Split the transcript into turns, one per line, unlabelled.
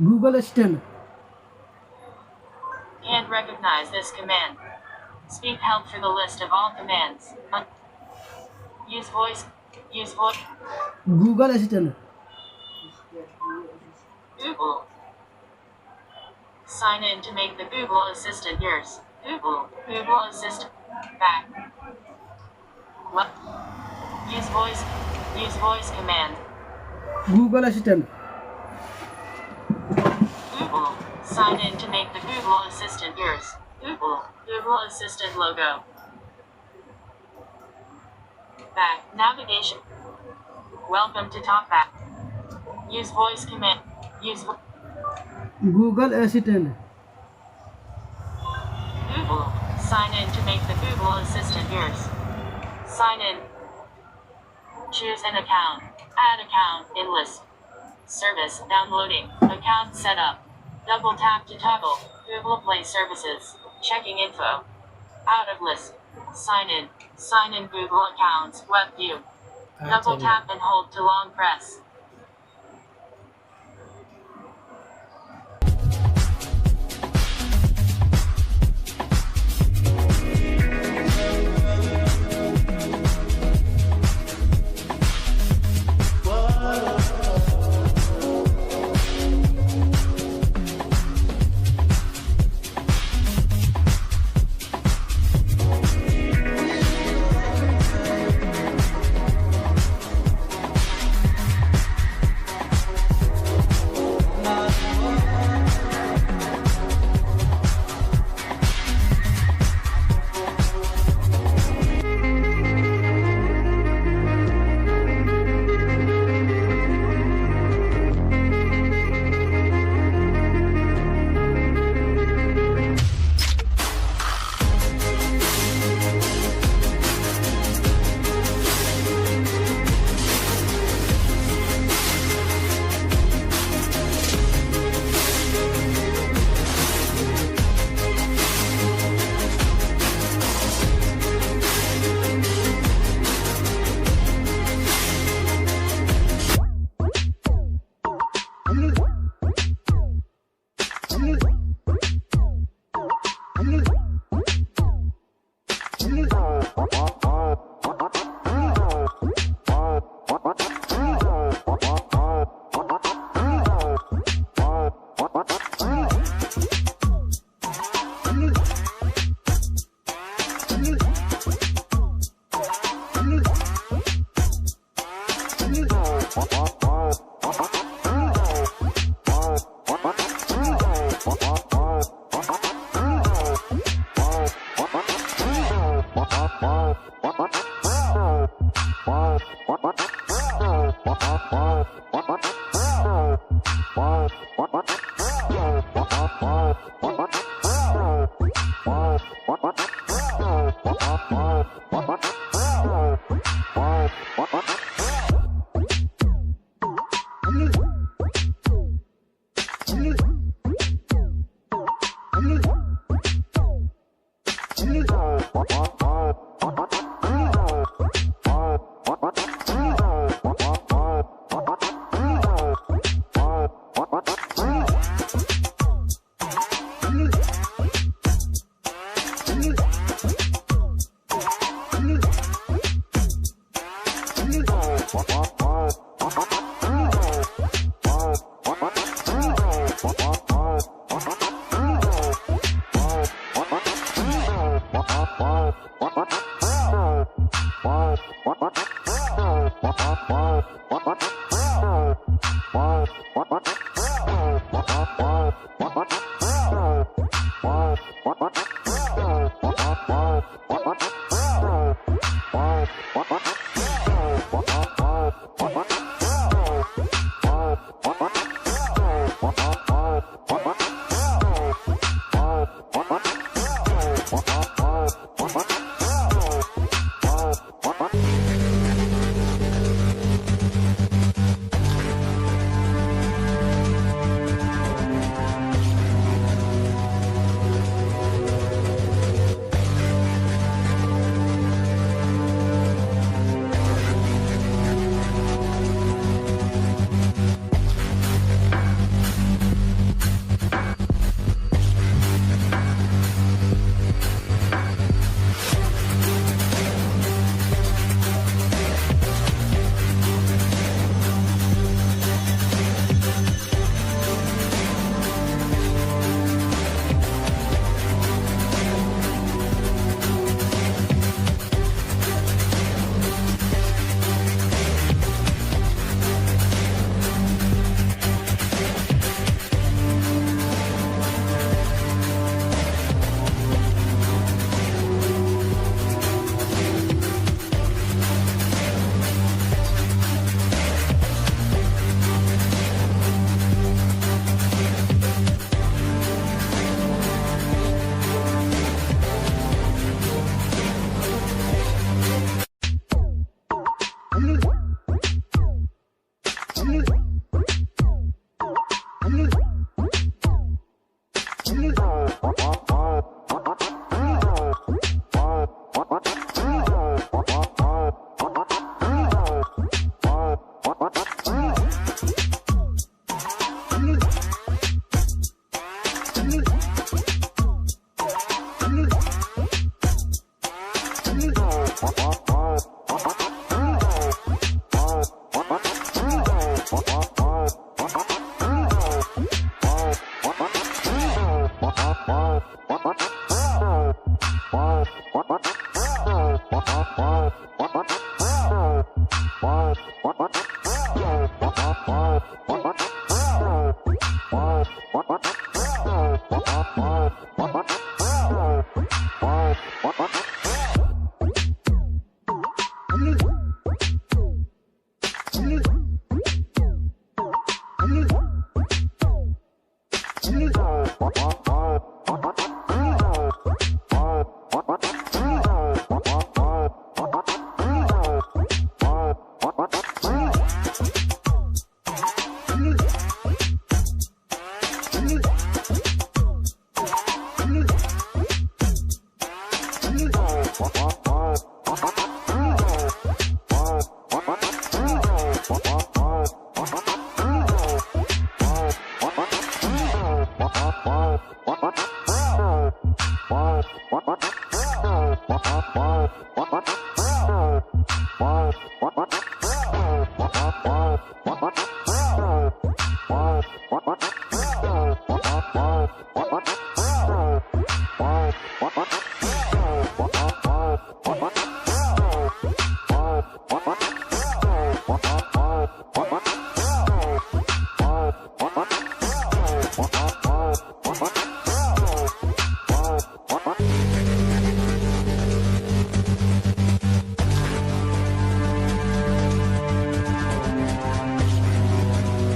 Google Assistant.
Can't recognize this command. Speak help for the list of all commands. Use voice. Use voice.
Google Assistant.
Google. Sign in to make the Google Assistant yours. Google Assistant. Back. What? Use voice. Use voice command.
Google Assistant.
Google. Sign in to make the Google Assistant yours. Google Assistant logo. Back. Navigation. Welcome to TalkBack. Use voice command. Use
Google Assistant.
Google. Sign in to make the Google Assistant yours. Sign in. Choose an account. Add account in list. Service downloading. Account setup. Double tap to toggle. Google Play Services. Checking info. Out of list. Sign in. Sign in Google accounts. Web view. Double tap and hold to long press.